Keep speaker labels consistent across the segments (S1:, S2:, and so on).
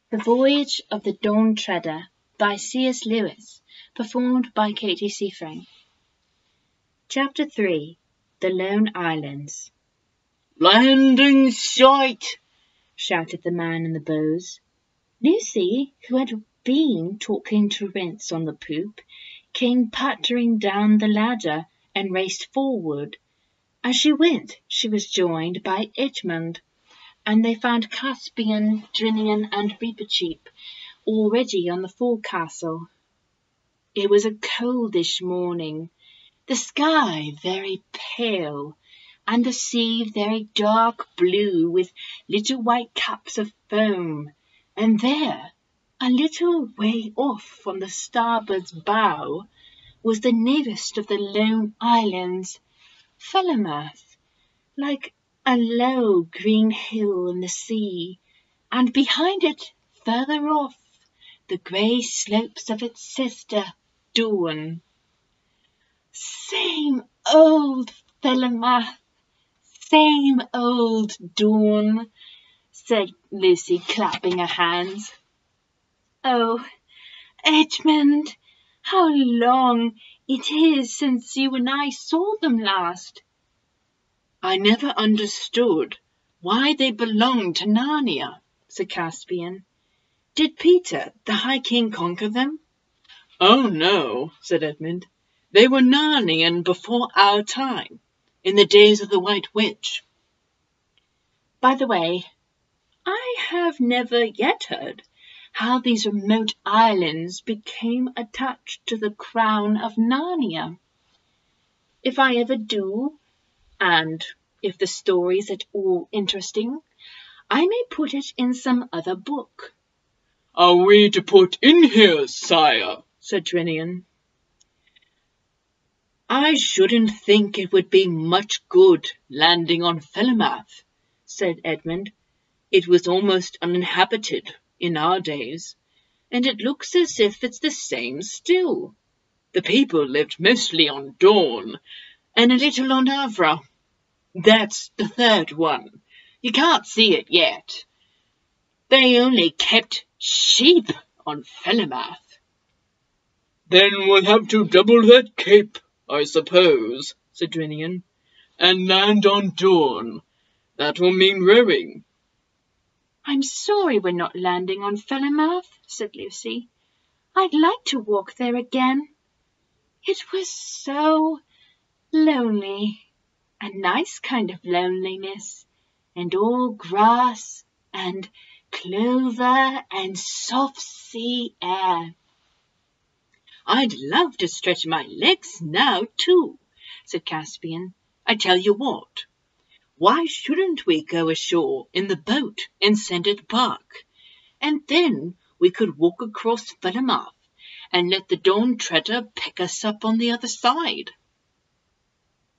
S1: The Voyage of the Dawn Treader by C.S. Lewis, performed by Katie Seaframe. Chapter 3. The Lone Islands.
S2: "Land in sight!"
S1: shouted the man in the bows. Lucy, who had been talking to Rince on the poop, came pattering down the ladder and raced forward. As she went, she was joined by Edmund, and they found Caspian, Drinian, and Reepicheep already on the forecastle. It was a coldish morning, the sky very pale, and the sea very dark blue with little white caps of foam, and there, a little way off on the starboard bow, was the nearest of the lone islands, Falmouth, like a low green hill in the sea, and behind it, further off, the grey slopes of its sister, Dawn. "Same old Falmouth, same old Dawn," said Lucy, clapping her hands. "Oh, Edmund, how long it is since you and I saw them last!"
S2: "I never understood why they belonged to Narnia," said Caspian. "Did Peter, the High King, conquer them?" "Oh, no," said Edmund. "They were Narnian before our time, in the days of the White Witch."
S1: By the way, I have never yet heard how these remote islands became attached to the crown of Narnia. If I ever do, and if the story is at all interesting, I may put it in some other book.
S2: "Are we to put in here, sire?" said Drinian. "I shouldn't think it would be much good landing on Falmouth," said Edmund. "It was almost uninhabited in our days, and it looks as if it's the same still. The people lived mostly on Dawn, and a little on Avra. That's the third one. You can't see it yet. They only kept sheep on Falmouth." "Then we'll have to double that cape, I suppose," said Drinian, "and land on Dawn. That will mean rowing."
S1: "I'm sorry we're not landing on Falmouth," said Lucy. "I'd like to walk there again. It was so lonely, a nice kind of loneliness, and all grass and clover and soft sea air."
S2: "I'd love to stretch my legs now, too," said Caspian. "I tell you what. Why shouldn't we go ashore in the boat and send it back? And then we could walk across Falmouth and let the Dawn Treader pick us up on the other side."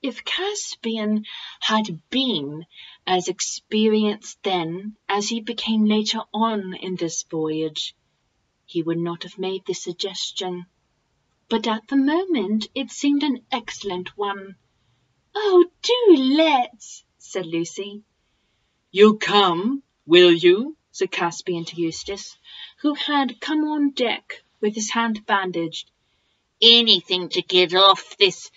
S1: If Caspian had been as experienced then as he became later on in this voyage, he would not have made this suggestion. But at the moment it seemed an excellent one. "Oh, do let's," said Lucy.
S2: "You'll come, will you?" said Caspian to Eustace,
S1: who had come on deck with his hand bandaged.
S2: "Anything to get off this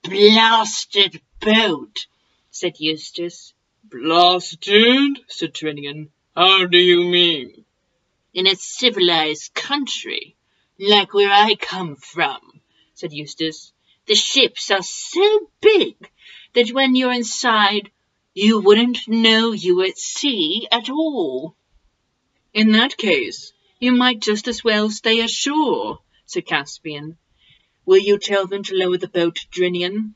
S2: blasted boat," said Eustace. "Blasted?" said Drinian. "How do you mean?" "In a civilized country, like where I come from," said Eustace, "the ships are so big that when you're inside, you wouldn't know you were at sea at all." "In that case, you might just as well stay ashore," said Caspian. "Will you tell them to lower the boat, Drinian?"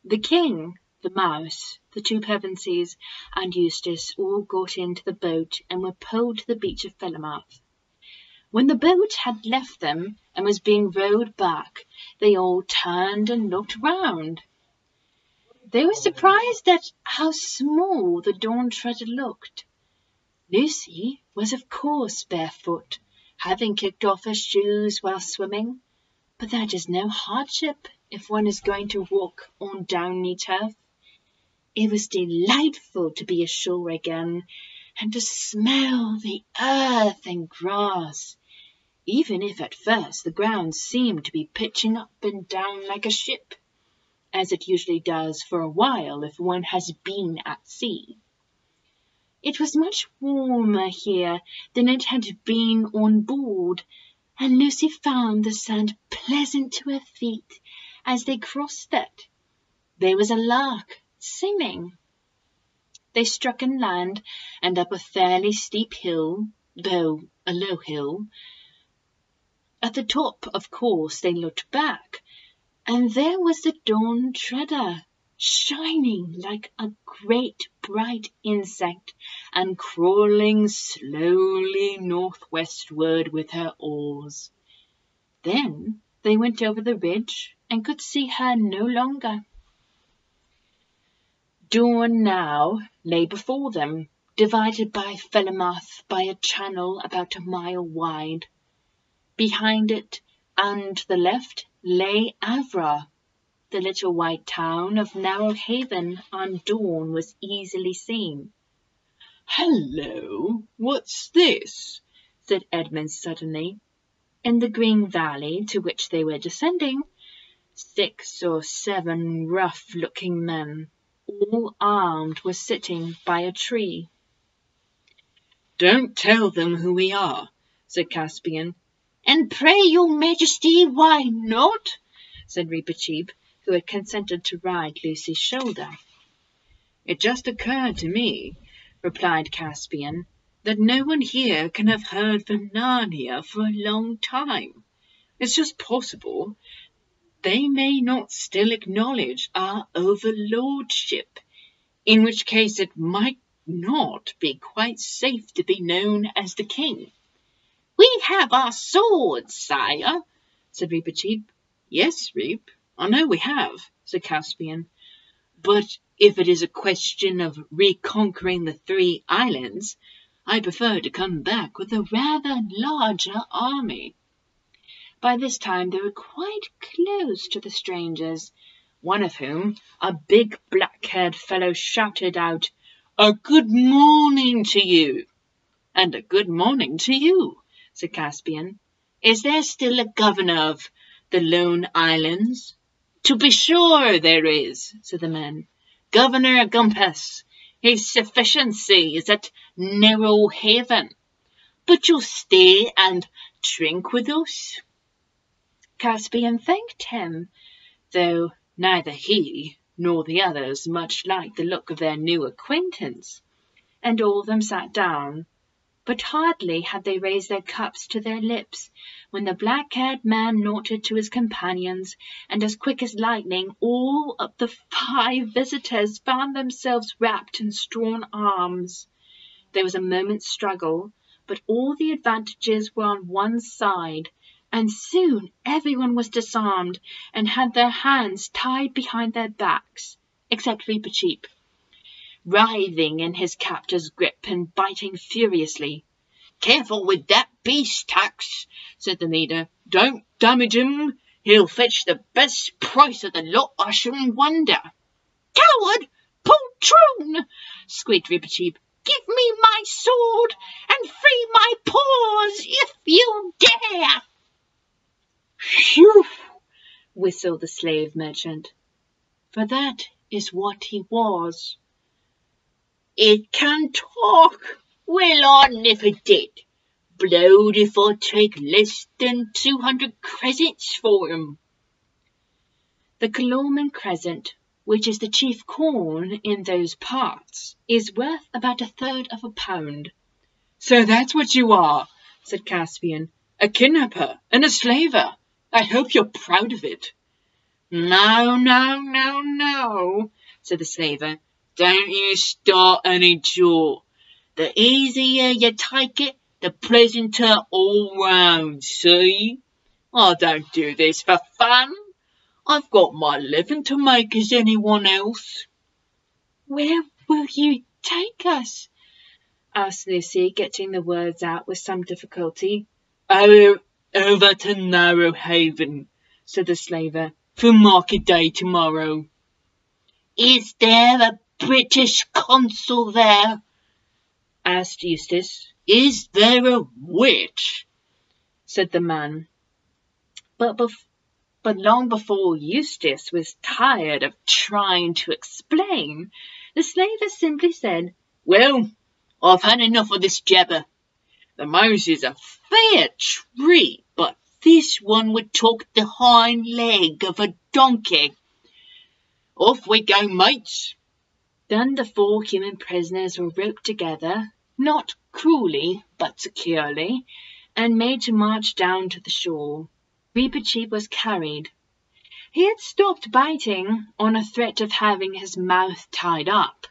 S1: The king, the mouse, the two Pevensies, and Eustace all got into the boat and were pulled to the beach of Falmouth. When the boat had left them and was being rowed back, they all turned and looked round. They were surprised at how small the Dawn Treader looked. Lucy was of course barefoot, having kicked off her shoes while swimming, but that is no hardship if one is going to walk on downy turf. It was delightful to be ashore again, and to smell the earth and grass, even if at first the ground seemed to be pitching up and down like a ship, as it usually does for a while if one has been at sea. It was much warmer here than it had been on board, and Lucy found the sand pleasant to her feet as they crossed it. There was a lark singing. They struck inland and up a fairly steep hill, though a low hill. At the top, of course, they looked back, and there was the Dawn Treader, shining like a great bright insect and crawling slowly northwestward with her oars. Then they went over the ridge and could see her no longer. Dawn now lay before them, divided by Falmouth by a channel about a mile wide. Behind it and to the left lay Avra. The little white town of Narrow Haven on Dawn was easily seen.
S2: "Hello, what's this?" said Edmund suddenly.
S1: In the green valley to which they were descending, 6 or 7 rough-looking men, all armed, were sitting by a tree.
S2: "Don't tell them who we are," said Caspian.
S1: "And pray your majesty, why not?" said Reepicheep, who had consented to ride Lucy's shoulder.
S2: "It just occurred to me," replied Caspian, "that no one here can have heard from Narnia for a long time. It's just possible they may not still acknowledge our overlordship, in which case it might not be quite safe to be known as the king."
S1: "We have our swords, sire," said Reepicheep.
S2: "Yes, Reep, I know we have," said Caspian. "But if it is a question of reconquering the 3 islands, I prefer to come back with a rather larger army."
S1: By this time they were quite close to the strangers, one of whom, a big black-haired fellow, shouted out,
S2: "A good morning to you." "And a good morning to you," said Caspian.
S1: "Is there still a governor of the Lone Islands?"
S2: "To be sure there is," said the men. "Governor Gumpus. His sufficiency is at Narrow Haven. But you'll stay and drink with us?"
S1: Caspian thanked him, though neither he nor the others much liked the look of their new acquaintance, and all of them sat down. But hardly had they raised their cups to their lips when the black-haired man nodded to his companions, and as quick as lightning all of the 5 visitors found themselves wrapped in strong arms. There was a moment's struggle, but all the advantages were on one side, and soon everyone was disarmed and had their hands tied behind their backs, except Reepicheep, writhing in his captor's grip and biting furiously.
S2: "Careful with that beast, Tux," said the leader. "Don't damage him. He'll fetch the best price of the lot, I shouldn't wonder."
S1: "Coward! Poltroon!" squeaked Reepicheep. "Give me my sword and free my paws if you dare!"
S2: "Phew!"
S1: whistled the slave merchant, for that is what he was.
S2: "It can talk? Well, I'd never did. Blowed if I'd take less than 200 crescents for him."
S1: The Calorman crescent, which is the chief corn in those parts, is worth about 1/3 of a pound.
S2: "So that's what you are," said Caspian. "A kidnapper and a slaver. I hope you're proud of it."
S1: "No, no, no, no," said the slaver.
S2: "Don't you start any jaw. The easier you take it, the pleasanter all round, see? I don't do this for fun. I've got my living to make as anyone else."
S1: "Where will you take us?" asked Lucy, getting the words out with some difficulty.
S2: Over to Narrow Haven," said the slaver, "for market day tomorrow."
S1: "Is there a British consul there?" asked Eustace.
S2: "Is there a witch?"
S1: said the man. But long before Eustace was tired of trying to explain, the slaver simply said,
S2: "Well, I've had enough of this jabber. The mouse is a fair treat, but this one would talk the hind leg of a donkey. Off we go, mates."
S1: Then the 4 human prisoners were roped together, not cruelly but securely, and made to march down to the shore. Reepicheep was carried. He had stopped biting on a threat of having his mouth tied up,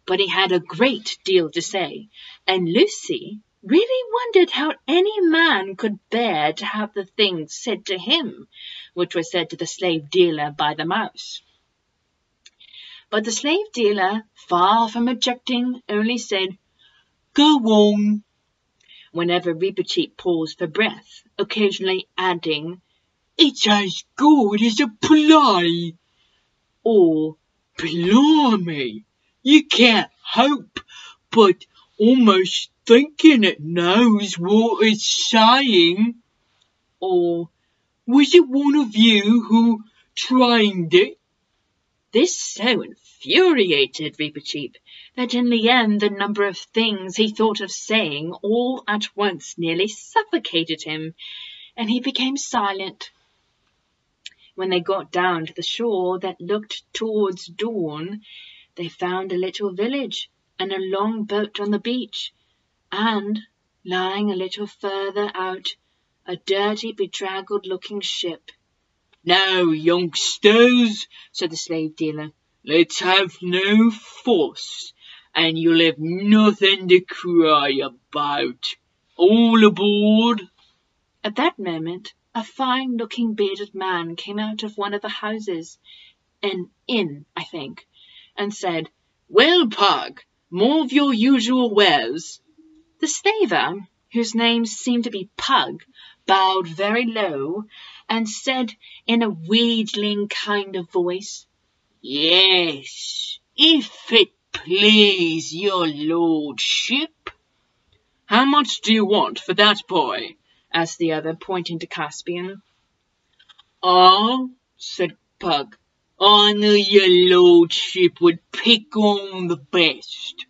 S1: but he had a great deal to say, and Lucy really wondered how any man could bear to have the things said to him which were said to the slave dealer by the mouse. But the slave dealer, far from objecting, only said,
S2: "Go on,"
S1: whenever Reepicheep paused for breath, occasionally adding,
S2: "It's as good as a play," or "Blimey, you can't help but almost thinking it knows what it's saying," or "Was it one of you who trained it?"
S1: This so infuriated Reepicheep that in the end the number of things he thought of saying all at once nearly suffocated him, and he became silent. When they got down to the shore that looked towards dawn, they found a little village and a long boat on the beach, and, lying a little further out, a dirty, bedraggled-looking ship.
S2: "Now, youngsters," said the slave dealer, "let's have no fuss, and you'll have nothing to cry about. All aboard."
S1: At that moment, a fine-looking bearded man came out of one of the houses, an inn, I think, and said,
S2: "Well, Pug, more of your usual wares."
S1: The slaver, whose name seemed to be Pug, bowed very low, and said in a wheedling kind of voice,
S2: "Yes, if it please your lordship." "How much do you want for that boy?"
S1: asked the other, pointing to Caspian.
S2: "Ah," said Pug, "I knew your lordship would pick on the best.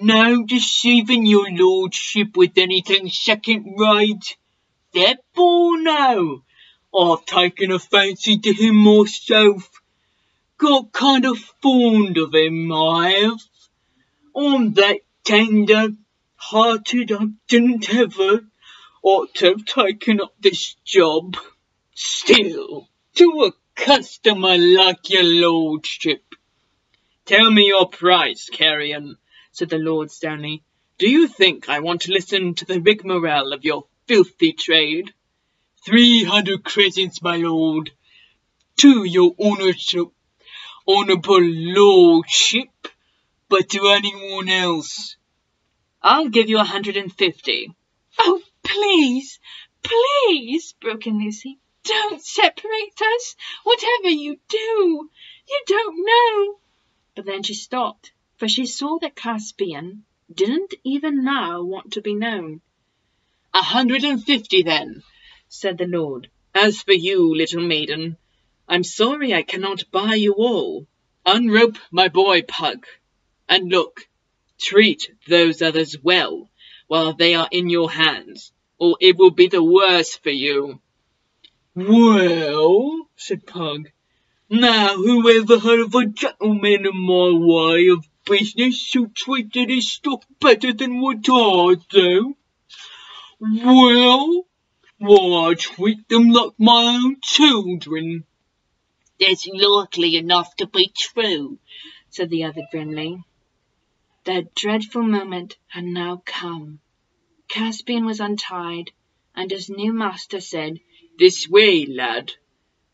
S2: No deceiving your lordship with anything second-rate. That boy now, I've taken a fancy to him myself. Got kind of fond of him, I have. I'm that tender-hearted I didn't ever ought to have taken up this job. Still, to a customer like your lordship." "Tell me your price, carrion," said the lord sternly. "Do you think I want to listen to the rigmarole of your filthy trade?" 300 crescents, my lord, to your honourable lordship, but to anyone else."
S1: "I'll give you 150.
S3: "Oh, please, please," broke in Lucy, "don't separate us, whatever you do. You don't know."
S1: But then she stopped, for she saw that Caspian didn't even now want to be known.
S2: 150 then," said the lord. "As for you, little maiden, I'm sorry I cannot buy you all. Unrope my boy, Pug, and look, treat those others well while they are in your hands, or it will be the worse for you." "Well," said Pug, "now whoever heard of a gentleman in my way of business who treated his stock better than what I do? Well, why, I treat them like my own children."
S3: "That's likely enough to be true,"
S1: said the other grimly. That dreadful moment had now come. Caspian was untied, and his new master said,
S2: "This way, lad."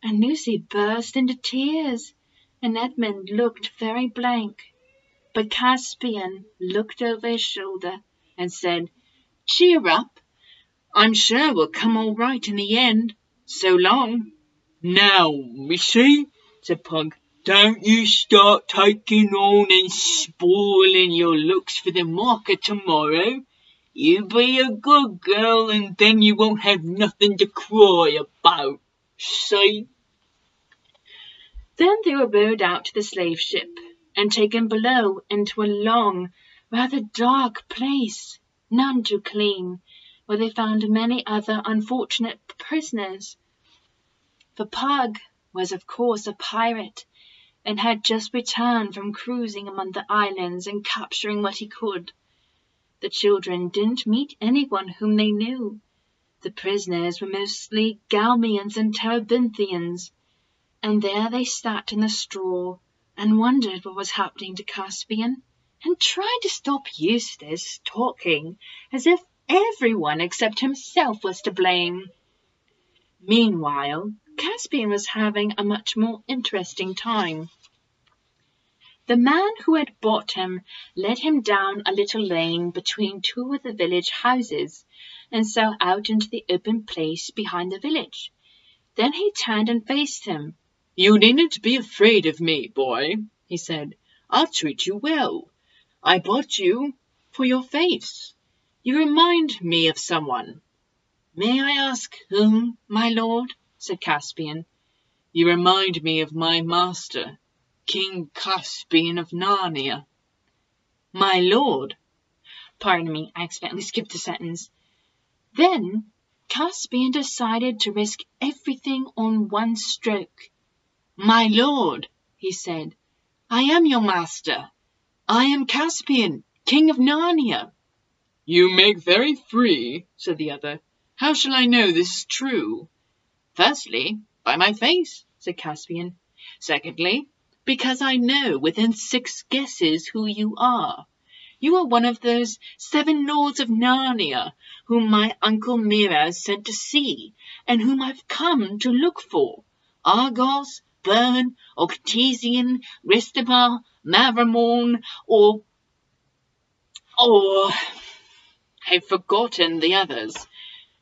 S1: And Lucy burst into tears, and Edmund looked very blank. But Caspian looked over his shoulder and said, "Cheer up. I'm sure we'll come all right in the end. So long."
S2: "Now, missy," said Pug, Don't you start taking on and spoiling your looks for the market tomorrow. You be a good girl and then you won't have nothing to cry about. See?
S1: Then they were rowed out to the slave ship and taken below into a long, rather dark place, none too clean, where they found many other unfortunate prisoners. For Pug was of course a pirate, and had just returned from cruising among the islands and capturing what he could. The children didn't meet anyone whom they knew. The prisoners were mostly Galmians and Terebinthians, and there they sat in the straw and wondered what was happening to Caspian, and tried to stop Eustace talking as if everyone except himself was to blame. Meanwhile, Caspian was having a much more interesting time. The man who had bought him led him down a little lane between two of the village houses, and so out into the open place behind the village. Then he turned and faced him.
S2: You needn't be afraid of me, boy, he said. I'll treat you well. I bought you for your face. You remind me of someone. May I ask whom, my lord? Said Caspian. You remind me of my master, King Caspian of Narnia. My lord.
S1: Pardon me, I accidentally skipped a sentence. Then Caspian decided to risk everything on one stroke.
S2: My lord, he said, I am your master. I am Caspian, King of Narnia. You make very free, said the other. How shall I know this is true? Firstly, by my face, said Caspian. Secondly, because I know within 6 guesses who you are. You are one of those 7 lords of Narnia whom my uncle Mira sent to sea, and whom I've come to look for. Argos, Bern, Octesian, Ristabar, Mavramorn, or I've forgotten the others.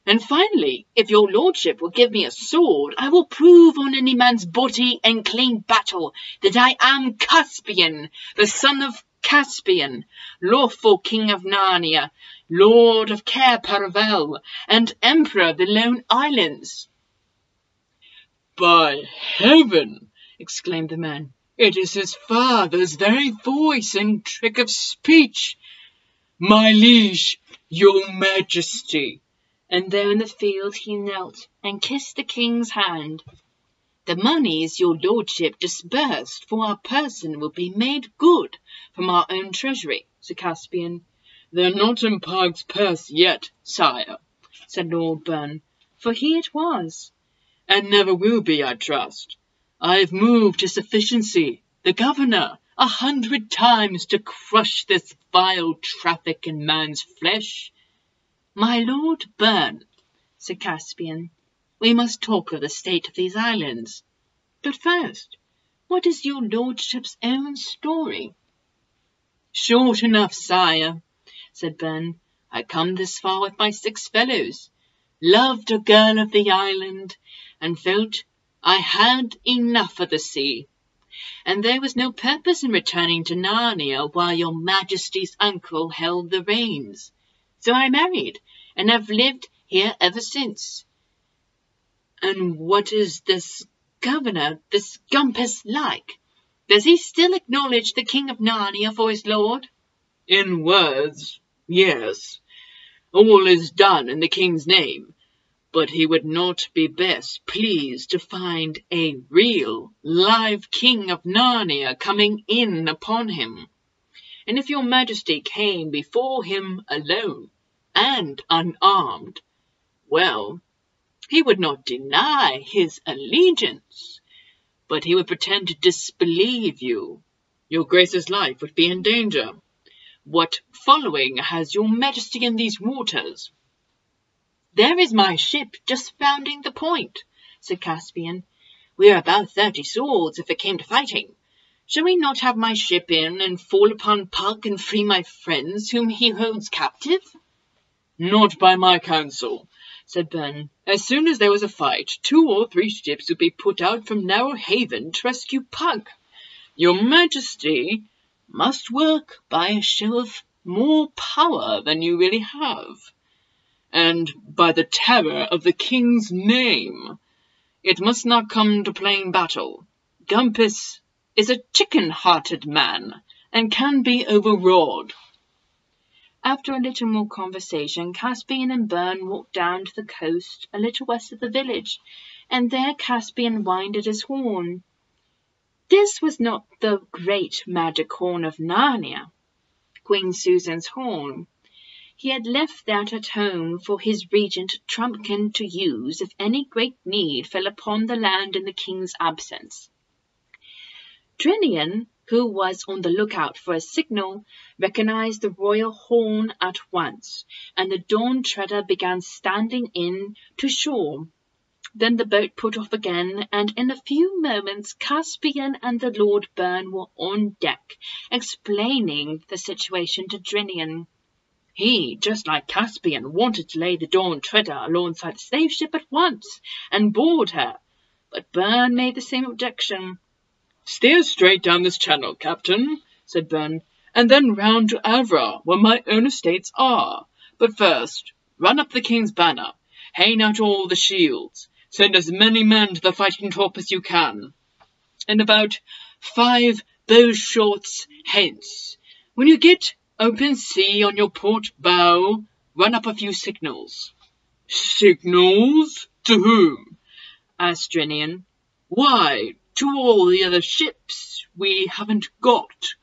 S2: And finally, if your lordship will give me a sword, I will prove on any man's body in clean battle that I am Caspian, the son of Caspian, lawful king of Narnia, lord of Cair Paravel, and emperor of the Lone Islands. By heaven, exclaimed the man, it is his father's very voice and trick of speech. My liege, your majesty. And there in the field he knelt and kissed the king's hand. The moneys your lordship disbursed for our person will be made good from our own treasury, said Caspian. They're not in Pug's purse yet, sire, said Lord Bern, for he it was. And never will be, I trust. I've moved to sufficiency, the governor, 100 times to crush this vile traffic in man's flesh. My Lord Bern, said Caspian, we must talk of the state of these islands. But first, what is your lordship's own story? Short enough, sire, said Bern. I come this far with my 6 fellows, loved a girl of the island, and felt I had enough of the sea. And there was no purpose in returning to Narnia while your majesty's uncle held the reins. So I married, and have lived here ever since. And what is this governor, this Gumpus, like? Does he still acknowledge the king of Narnia for his lord? In words, yes. All is done in the king's name, but he would not be best pleased to find a real, live king of Narnia coming in upon him. And if your majesty came before him alone and unarmed, well, he would not deny his allegiance, but he would pretend to disbelieve you. Your grace's life would be in danger. What following has your majesty in these waters? There is my ship just rounding the point, said Caspian. We are about 30 swords if it came to fighting. Shall we not have my ship in and fall upon Pug and free my friends whom he holds captive? Not by my counsel, said Bern. As soon as there was a fight, 2 or 3 ships would be put out from Narrow Haven to rescue Pug, Your Majesty must work by a show of more power than you really have, and by the terror of the king's name. It must not come to plain battle. Gumpus is a chicken-hearted man, and can be overawed.
S1: After a little more conversation, Caspian and Bern walked down to the coast a little west of the village, and there Caspian winded his horn. This was not the great magic horn of Narnia, Queen Susan's horn. He had left that at home for his regent Trumpkin to use if any great need fell upon the land in the king's absence. Trinian, who was on the lookout for a signal, recognized the royal horn at once, and the Dawn Treader began standing in to shore. Then the boat put off again, and in a few moments Caspian and the Lord Bern were on deck, explaining the situation to Trinian. He, just like Caspian, wanted to lay the Dawn Treader alongside the slave ship at once and board her, but Bern made the same objection.
S2: "Steer straight down this channel, Captain," said Bern, "and then round to Avra, where my own estates are. But first, run up the king's banner, hang out all the shields, send as many men to the fighting top as you can. And about 5 bow-shots hence, when you get open sea on your port bow, run up a few signals." "Signals? To whom?" asked Trinian. "Why, to all the other ships we haven't got,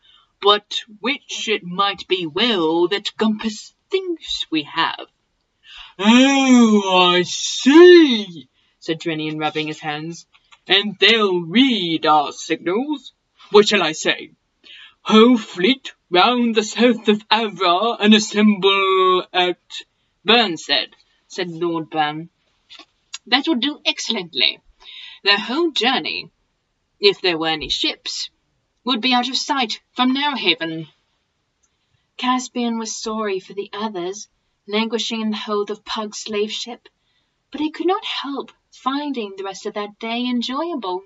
S2: but which it might be well that Gumpus thinks we have." "Oh, I see," said Trinian, rubbing his hands. "And they'll read our signals. What shall I say? Whole fleet round the south of Avra and assemble at—"
S1: "Bern said Lord Bern. "That will do excellently. Their whole journey, if there were any ships, would be out of sight from Narrowhaven." Caspian was sorry for the others, languishing in the hold of Pug's slave ship, but he could not help finding the rest of that day enjoyable.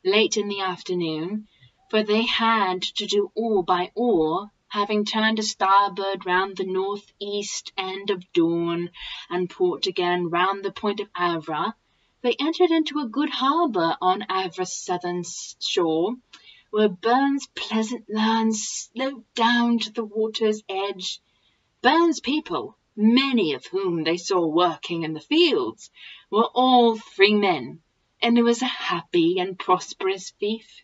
S1: Late in the afternoon, for they had to do all by oar, having turned to starboard round the north-east end of Dawn, and port again round the point of Avra, they entered into a good harbour on Avra's southern shore, where Bern's pleasant lands sloped down to the water's edge. Bern's people, many of whom they saw working in the fields, were all free men, and it was a happy and prosperous fief.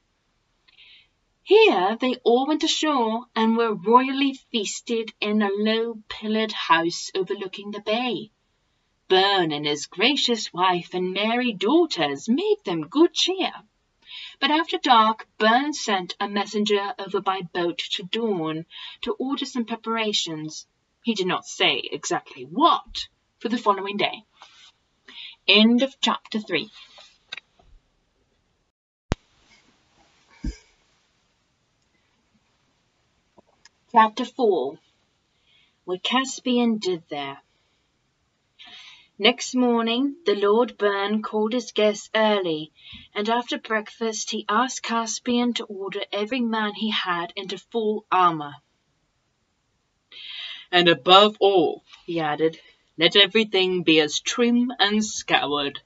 S1: Here they all went ashore and were royally feasted in a low-pillared house overlooking the bay. Bern and his gracious wife and merry daughters made them good cheer. But after dark, Bern sent a messenger over by boat to Dawn to order some preparations. He did not say exactly what for the following day. End of chapter 3. Chapter 4. What Caspian Did There. Next morning the Lord Bern called his guests early, and after breakfast he asked Caspian to order every man he had into full armour.
S2: "And above all," he added, "let everything be as trim and scoured,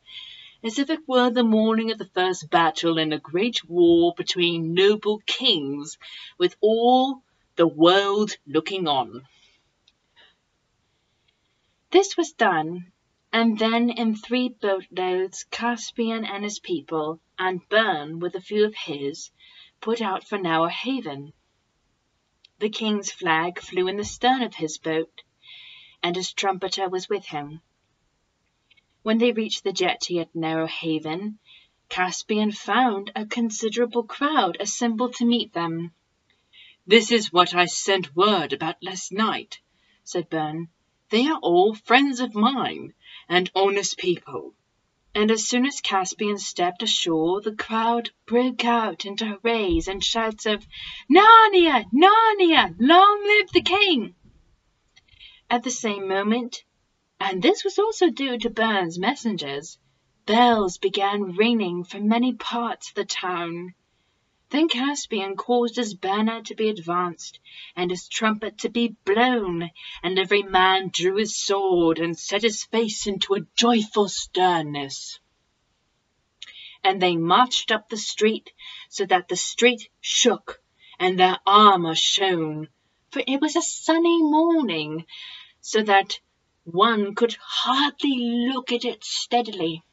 S2: as if it were the morning of the first battle in a great war between noble kings, with all the world looking on."
S1: This was done, and then in 3 boatloads Caspian and his people, and Bern with a few of his, put out for Narrowhaven. The king's flag flew in the stern of his boat, and his trumpeter was with him. When they reached the jetty at Narrowhaven, Caspian found a considerable crowd assembled to meet them.
S2: "This is what I sent word about last night," said Bern. "They are all friends of mine, and honest people."
S1: And as soon as Caspian stepped ashore, the crowd broke out into hoorays and shouts of "Narnia! Narnia! Long live the king!" At the same moment, and this was also due to Bern's messengers, bells began ringing from many parts of the town. Then Caspian caused his banner to be advanced, and his trumpet to be blown, and every man drew his sword, and set his face into a joyful sternness. And they marched up the street, so that the street shook, and their armour shone, for it was a sunny morning, so that one could hardly look at it steadily.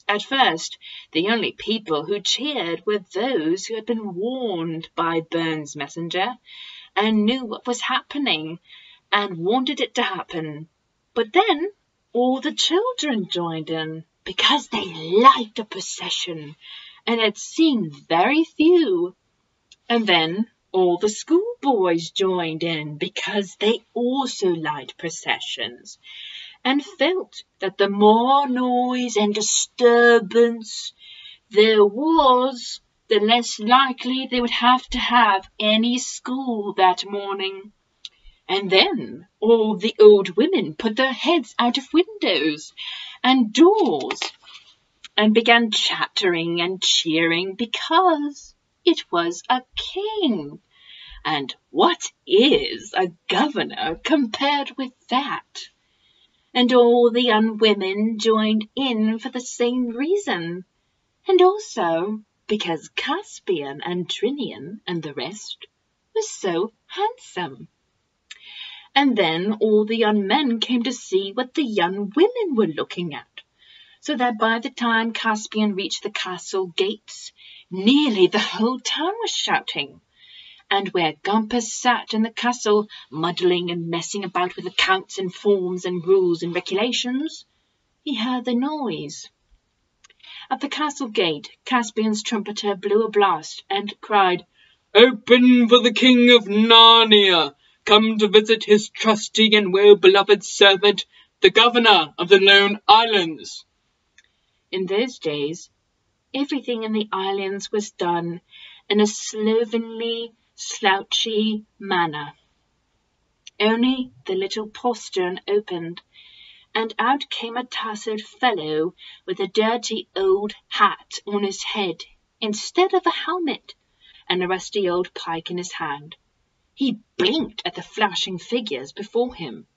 S1: At first, the only people who cheered were those who had been warned by Burns' messenger, and knew what was happening, and wanted it to happen. But then all the children joined in, because they liked a procession, and had seen very few. And then all the schoolboys joined in, because they also liked processions, and felt that the more noise and disturbance there was, the less likely they would have to have any school that morning. And then all the old women put their heads out of windows and doors, and began chattering and cheering, because it was a king. And what is a governor compared with that? And all the young women joined in for the same reason, and also because Caspian and Trinian and the rest were so handsome. And then all the young men came to see what the young women were looking at, so that by the time Caspian reached the castle gates, nearly the whole town was shouting. And where Gompus sat in the castle, muddling and messing about with accounts and forms and rules and regulations, he heard the noise. At the castle gate, Caspian's trumpeter blew a blast and cried, "Open for the king of Narnia, come to visit his trusty and well-beloved servant, the governor of the Lone Islands." In those days, everything in the islands was done in a slovenly, slouchy manner. Only the little postern opened, and out came a tousled fellow with a dirty old hat on his head instead of a helmet, and a rusty old pike in his hand. He blinked at the flashing figures before him.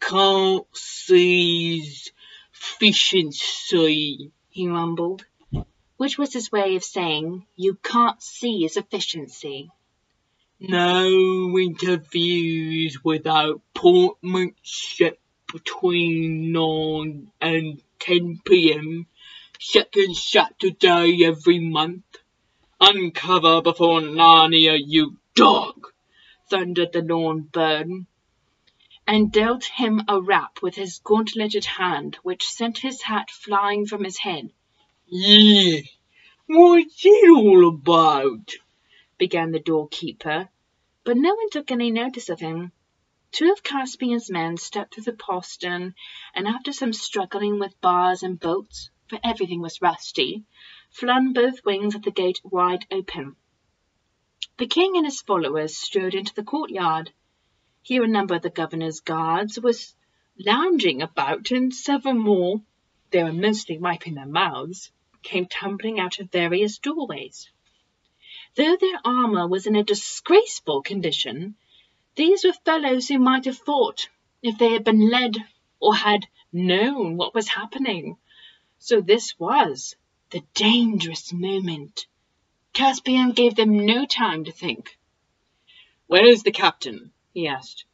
S1: "Can't seize efficiency," he mumbled, which was his way of saying, "You can't see his efficiency." "No interviews without appointments set between 9 and 10 p.m. second Saturday every month. Uncover before Narnia, you dog!" thundered the Lorn Bird, and dealt him a rap with his gauntleted hand, which sent his hat flying from his head. "Yeah, what's it all about?" began the doorkeeper, but no one took any notice of him. Two of Caspian's men stepped through the postern, and after some struggling with bars and bolts, for everything was rusty, flung both wings of the gate wide open. The king and his followers strode into the courtyard. Here a number of the governor's guards was lounging about, and several more, they were mostly wiping their mouths, came tumbling out of various doorways. Though their armour was in a disgraceful condition, these were fellows who might have fought if they had been led or had known what was happening. So this was the dangerous moment. Caspian gave them no time to think. "Where is the captain?" he asked.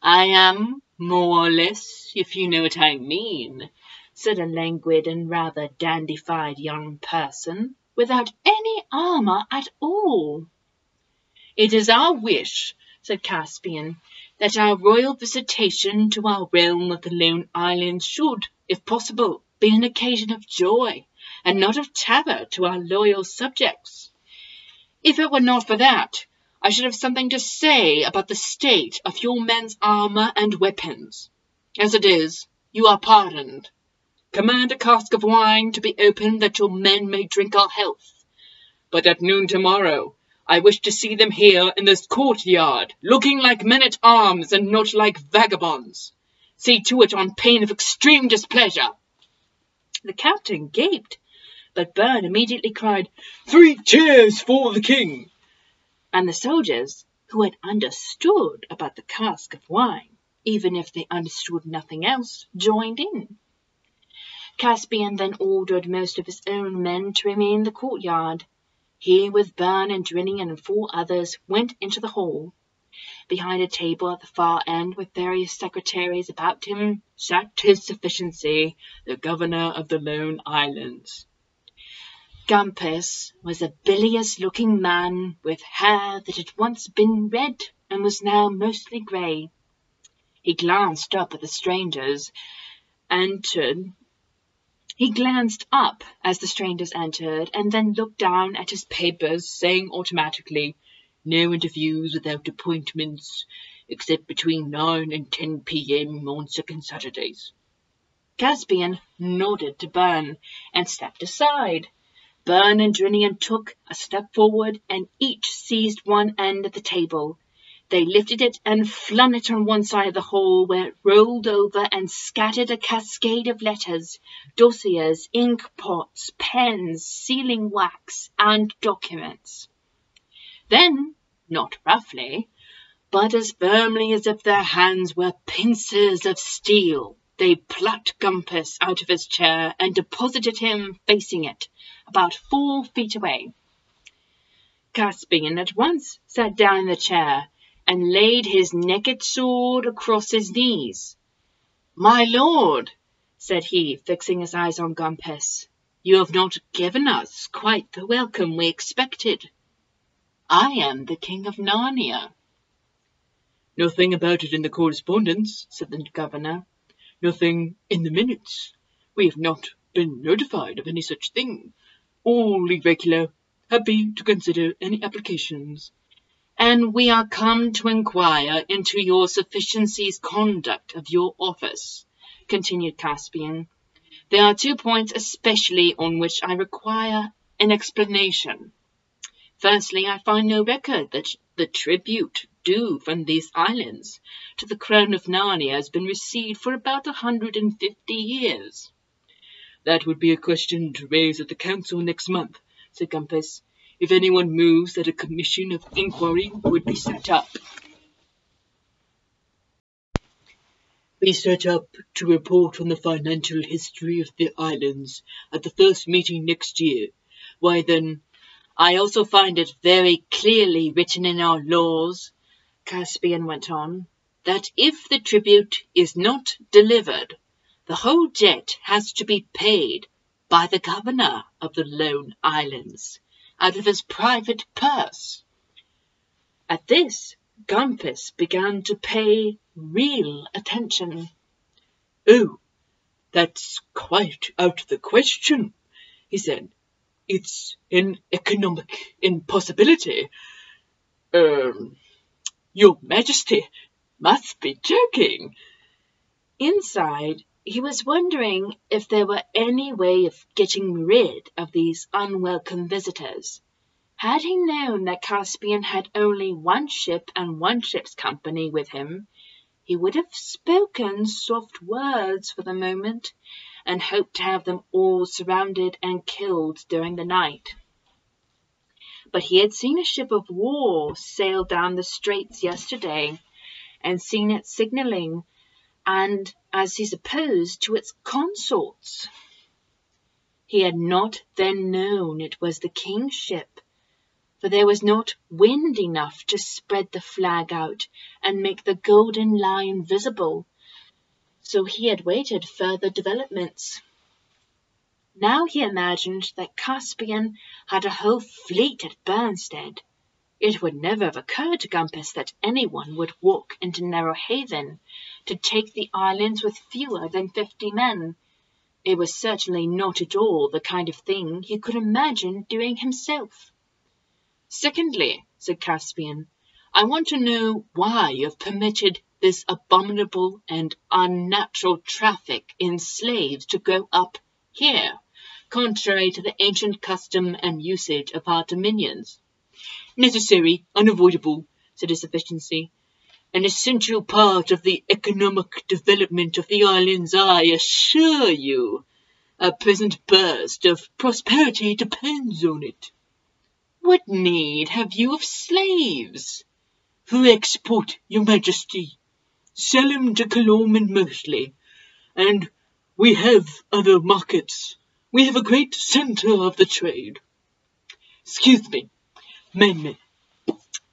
S1: "I am, more or less, if you know what I mean," said a languid and rather dandified young person, without any armour at all. "It is our wish," said Caspian, "that our royal visitation to our realm of the Lone Islands should, if possible, be an occasion of joy, and not of terror to our loyal subjects. If it were not for that, I should have something to say about the state of your men's armour and weapons. As it is, you are pardoned. Command a cask of wine to be opened that your men may drink our health. But at noon tomorrow, I wish to see them here in this courtyard, looking like men-at-arms and not like vagabonds. See to it on pain of extreme displeasure." The captain gaped,
S2: but Byrne immediately cried, "3 cheers for the king!" And the soldiers, who had understood about the cask of wine, even if they understood nothing else, joined in. Caspian then ordered most of his own men to remain in the courtyard. He, with Byrne and Drinian and 4 others, went into the hall. Behind a table at the far end, with various secretaries about him, sat his sufficiency, the governor of the Lone Islands. Gumpas was a bilious-looking man with hair that had once been red and was now mostly grey. He glanced up at the strangers, He glanced up as the strangers entered, and then looked down at his papers, saying automatically, "No interviews without appointments, except between 9 and 10 p.m. on second Saturdays." Caspian nodded to Byrne and stepped aside. Byrne and Drinian took a step forward and each seized one end of the table. They lifted it and flung it on one side of the hall, where it rolled over and scattered a cascade of letters, dossiers, ink pots, pens, sealing wax, and documents. Then, not roughly, but as firmly as if their hands were pincers of steel, they plucked Gumpas out of his chair and deposited him facing it, about 4 feet away. Caspian at once sat down in the chair and laid his naked sword across his knees. "My lord," said he, fixing his eyes on Gumpas, "you have not given us quite the welcome we expected. I am the King of Narnia." "Nothing about it in the correspondence," said the governor. "Nothing in the minutes. We have not been notified of any such thing. All irregular. Happy to consider any applications." "And we are come to inquire into your sufficiency's conduct of your office," continued Caspian. "There are 2 points especially on which I require an explanation. Firstly, I find no record that the tribute due from these islands to the crown of Narnia has been received for about 150 years. "That would be a question to raise at the council next month," said Gumpas, "if anyone moves that a commission of inquiry would be set up." "Be set up to report on the financial history of the islands at the first meeting next year. Why then, I also find it very clearly written in our laws," Caspian went on, "that if the tribute is not delivered, the whole debt has to be paid by the governor of the Lone Islands, out of his private purse." At this, Gumpas began to pay real attention. "Oh, that's quite out of the question," he said. "It's an economic impossibility. Your Majesty must be joking." Inside, he was wondering if there were any way of getting rid of these unwelcome visitors. Had he known that Caspian had only 1 ship and 1 ship's company with him, he would have spoken soft words for the moment, and hoped to have them all surrounded and killed during the night. But he had seen a ship of war sail down the straits yesterday, and seen it signalling, and, as he supposed, to its consorts. He had not then known it was the king's ship, for there was not wind enough to spread the flag out and make the golden line visible, so he had waited further developments. Now he imagined that Caspian had a whole fleet at Bernstead. It would never have occurred to Gumpas that anyone would walk into Narrow Haven to take the islands with fewer than 50 men. It was certainly not at all the kind of thing he could imagine doing himself. "Secondly," said Caspian, "I want to know why you have permitted this abominable and unnatural traffic in slaves to go up here, contrary to the ancient custom and usage of our dominions." "Necessary, unavoidable," said his sufficiency. "An essential part of the economic development of the islands, I assure you. A present burst of prosperity depends on it. What need have you of slaves? For export, your majesty. Sell 'em to Colorman mostly, and we have other markets. We have a great centre of the trade. Excuse me, men.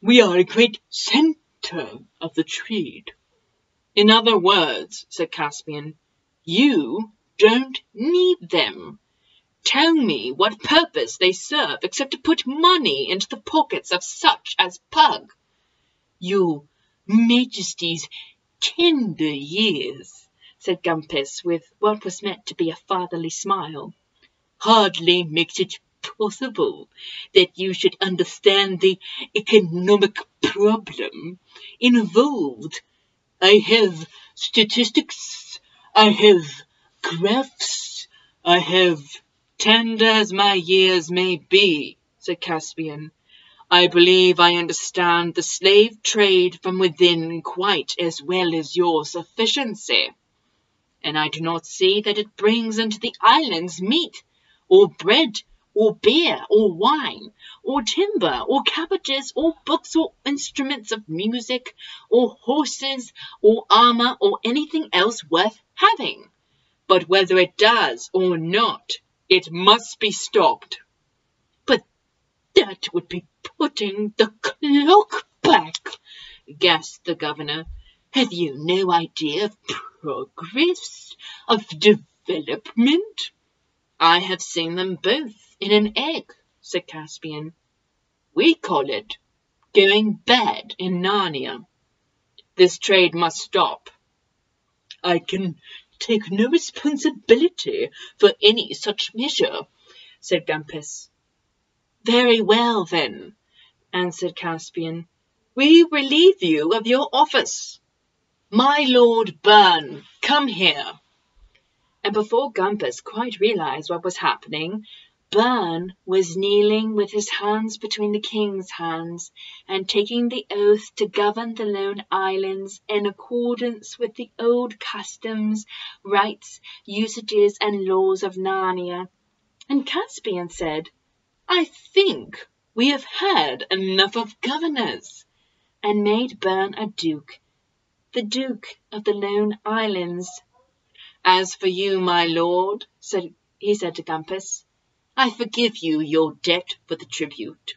S2: We are a great centre of the trade. In other words, said Caspian, you don't need them. Tell me what purpose they serve except to put money into the pockets of such as Pug. Your majesty's tender years, said Gumpus with what was meant to be a fatherly smile, hardly makes it possible that you should understand the economic problem involved. I have statistics, I have graphs, I have... Tender as my years may be, said Caspian, I believe I understand the slave trade from within quite as well as your sufficiency, and I do not see that it brings into the islands meat, or bread, or beer, or wine, or timber, or cabbages, or books, or instruments of music, or horses, or armour, or anything else worth having. But whether it does or not, it must be stopped. But that would be putting the clock back, gasped the governor. Have you no idea of progress, of development? I have seen them both in an egg, said Caspian. We call it going bad in Narnia. This trade must stop. I can take no responsibility for any such measure, said Gumpus. Very well, then, answered Caspian. We relieve you of your office. My Lord Burn, come here. And before Gumpus quite realized what was happening, Burn was kneeling with his hands between the king's hands and taking the oath to govern the Lone Islands in accordance with the old customs, rites, usages, and laws of Narnia. And Caspian said, I think we have had enough of governors, and made Burn a duke, the Duke of the Lone Islands. As for you, my lord, he said to Gumpus, I forgive you your debt for the tribute.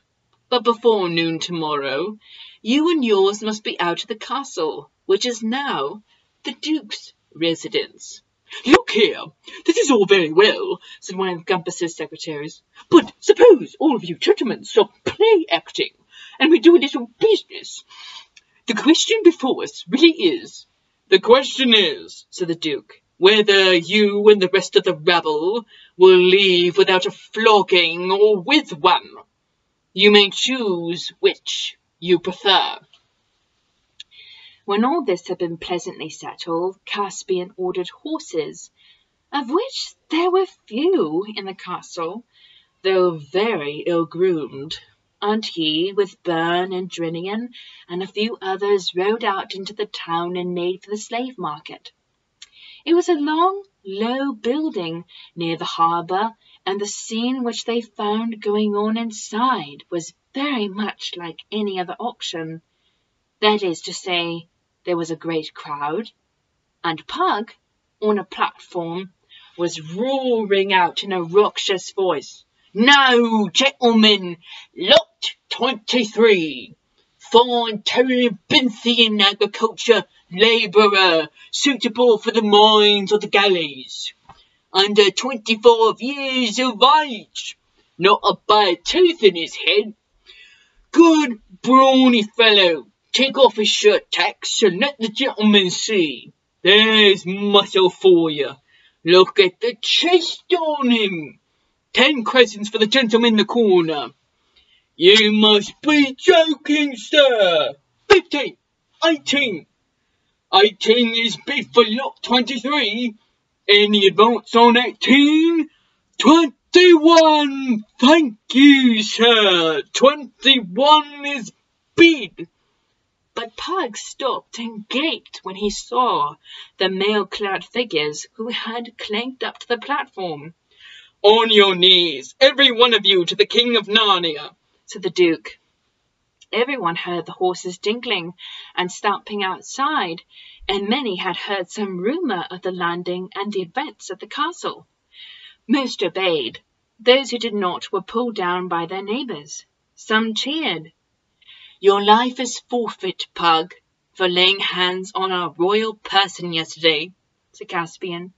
S2: But before noon tomorrow, you and yours must be out of the castle, which is now the Duke's residence. Look here, this is all very well, said one of Gumpus's secretaries. But suppose all of you gentlemen stop play acting, and we do a little business. The question before us really is... The question is, said the Duke, whether you and the rest of the rabble will leave without a flogging or with one. You may choose which you prefer.
S1: When all this had been pleasantly settled, Caspian ordered horses, of which there were few in the castle, though very ill-groomed, and he, with Burn and Drinian and a few others, rode out into the town and made for the slave market. It was a long, low building near the harbour, and the scene which they found going on inside was very much like any other auction. That is to say, there was a great crowd, and Pug, on a platform, was roaring out in a raucous voice, Now, gentlemen, lot 23, fine Terebinthian agriculture labourer, suitable for the mines or the galleys, under 25 years of age, not a bad tooth in his head. Good brawny fellow, take off his shirt tacks and let the gentleman see. There's muscle for you. Look at the chest on him. 10 crescents for the gentleman in the corner. You must be joking, sir. 15, 18. 18 is bid for lot 23. Any advance on 18? 21. Thank you, sir. 21 is bid. But Pug stopped and gaped when he saw the mail-clad figures who had clanked up to the platform.
S2: On your knees, every one of you, to the King of Narnia, said the Duke.
S3: Everyone heard the horses jingling and stamping outside, and many had heard some rumour of the landing and the events at the castle. Most obeyed. Those who did not were pulled down by their neighbours. Some cheered.
S2: Your life is forfeit, Pug, for laying hands on our royal person yesterday, said Caspian.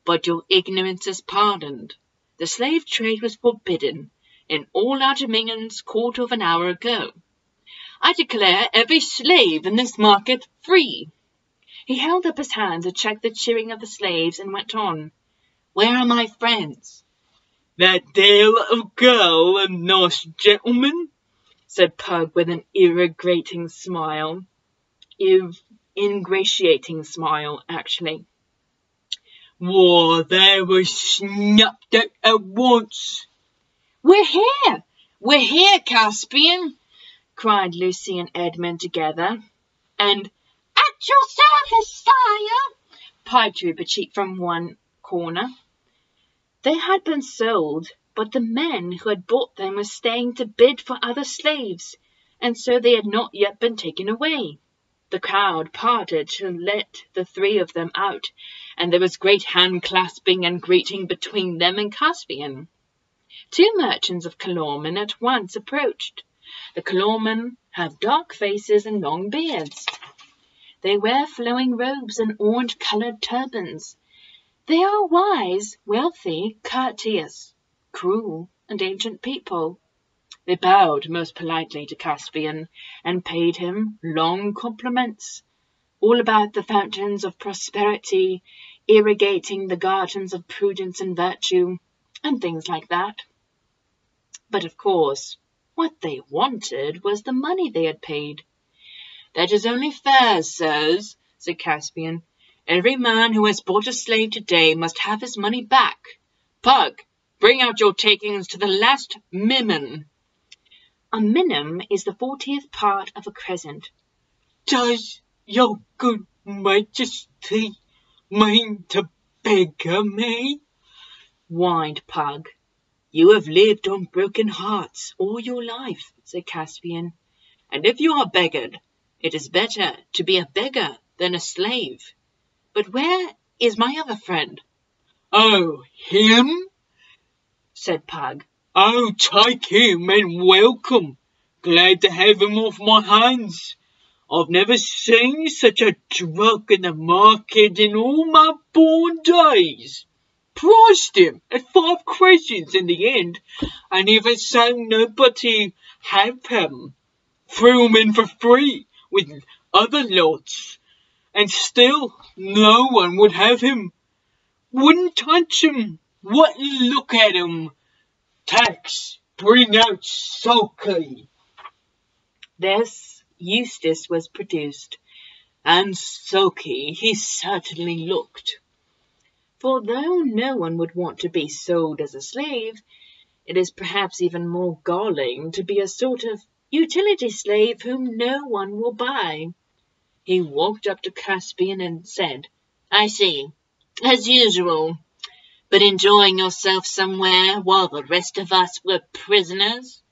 S2: But your ignorance is pardoned. The slave trade was forbidden in all our dominions quarter of an hour ago. I declare every slave in this market free.
S3: He held up his hand to check the cheering of the slaves and went on.
S2: Where are my friends? That dear little girl and nice gentleman, said Pug with an ingratiating smile. Ingratiating smile, actually. Why, they were snapped at once.
S3: We're here, Caspian, cried Lucy and Edmund together. And, at your service, sire, piped Rupercheap from one corner. They had been sold, but the men who had bought them were staying to bid for other slaves, and so they had not yet been taken away. The crowd parted to let the three of them out, and there was great hand-clasping and greeting between them and Caspian. Two merchants of Calormen at once approached. The Calormen have dark faces and long beards. They wear flowing robes and orange-coloured turbans. They are wise, wealthy, courteous, cruel, and ancient people. They bowed most politely to Caspian and paid him long compliments, all about the fountains of prosperity, irrigating the gardens of prudence and virtue, and things like that. But of course, what they wanted was the money they had paid. That is only fair, sirs, said Caspian. Every man who has bought a slave today must have his money back. Pug, bring out your takings to the last minim. A minim is the 40th part of a crescent.
S2: Does your good majesty mean to beggar me?
S3: Whined Pug.
S2: You have lived on broken hearts all your life, said Caspian, and if you are beggared, it is better to be a beggar than a slave. But where is my other friend? Oh, him? Said Pug. Oh, take him and welcome. Glad to have him off my hands. I've never seen such a drug in the market in all my born days. Priced him at 5 crescents in the end, and even so nobody have him. Threw him in for free with other lots, and still no one would have him. Wouldn't touch him. What look at him. Tax, bring out sulky.
S3: Thus Eustace was produced,
S2: and sulky he certainly looked.
S3: For though no one would want to be sold as a slave, it is perhaps even more galling to be a sort of utility slave whom no one will buy. He walked up to Caspian and said, I see, as usual, but enjoying yourself somewhere while the rest of us were prisoners?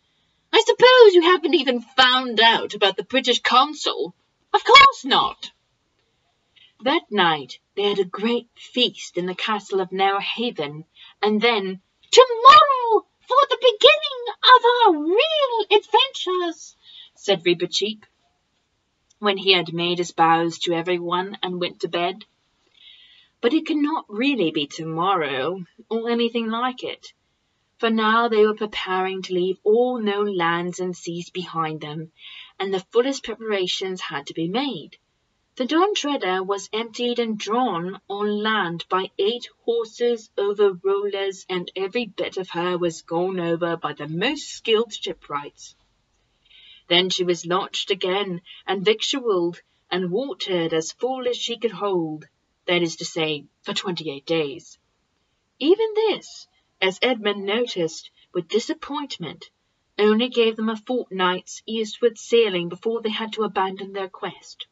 S3: I suppose you haven't even found out about the British consul? Of course not. That night they had a great feast in the castle of Narrowhaven, and then, tomorrow for the beginning of our real adventures, said Reepicheep, when he had made his bows to everyone and went to bed. But it could not really be tomorrow, or anything like it, for now they were preparing to leave all known lands and seas behind them, and the fullest preparations had to be made. The Dawn Treader was emptied and drawn on land by 8 horses over rollers, and every bit of her was gone over by the most skilled shipwrights. Then she was launched again, and victualled, and watered as full as she could hold, that is to say, for 28 days. Even this, as Edmund noticed with disappointment, only gave them a fortnight's eastward sailing before they had to abandon their quest.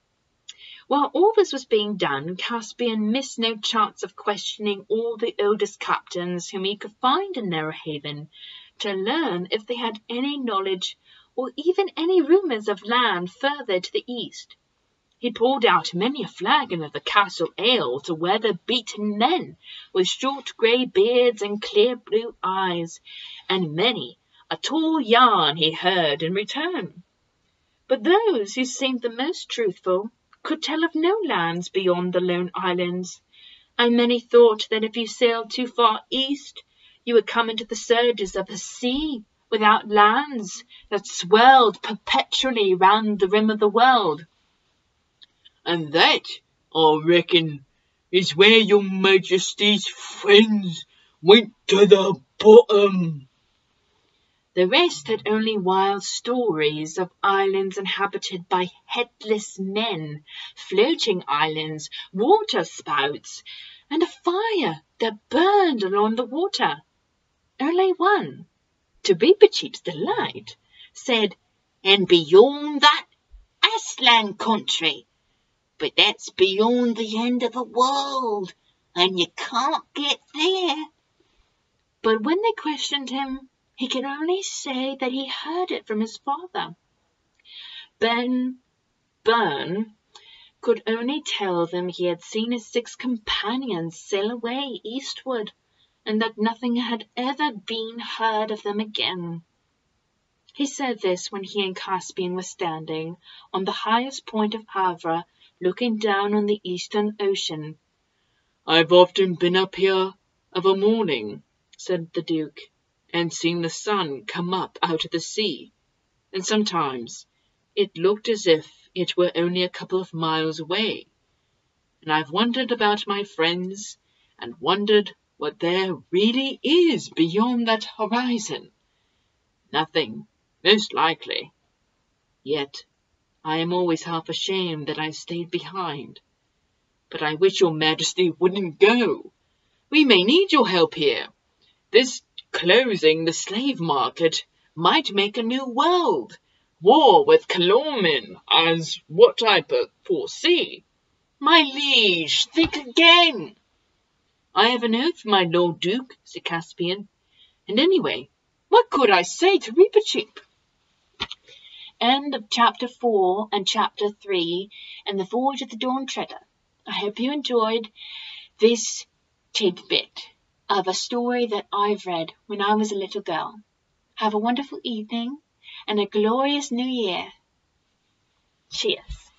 S3: While all this was being done, Caspian missed no chance of questioning all the oldest captains whom he could find in Narrowhaven, to learn if they had any knowledge or even any rumours of land further to the east. He poured out many a flagon of the castle ale to weather-beaten men with short grey beards and clear blue eyes, and many a tall yarn he heard in return. But those who seemed the most truthful could tell of no lands beyond the lone islands, and many thought that if you sailed too far east, you would come into the surges of a sea without lands that swelled perpetually round the rim of the world.
S2: And that, I reckon, is where your Majesty's friends went to the bottom.
S3: The rest had only wild stories of islands inhabited by headless men, floating islands, water spouts, and a fire that burned along the water. Only one, to Reepicheep's delight, said, "And beyond that, Iceland country. But that's beyond the end of the world, and you can't get there." But when they questioned him, he could only say that he heard it from his father. Byrne could only tell them he had seen his 6 companions sail away eastward, and that nothing had ever been heard of them again. He said this when he and Caspian were standing on the highest point of Havre, looking down on the eastern ocean.
S2: "I've often been up here of a morning," said the Duke, "and seen the sun come up out of the sea, and sometimes it looked as if it were only a couple of miles away. And I've wondered about my friends, and wondered what there really is beyond that horizon. Nothing, most likely. Yet I am always half ashamed that I stayed behind. But I wish your Majesty wouldn't go. We may need your help here. This closing the slave market might make a new world. War with Calormen, as what I foresee. My liege, think again."
S3: "I have an oath, my Lord Duke," said Caspian. "And anyway, what could I say to Reepicheep?" End of Chapter 4 and Chapter 3 in the Voyage of the Dawn Treader. I hope you enjoyed this tidbit of a story that I've read when I was a little girl. Have a wonderful evening and a glorious new year. Cheers.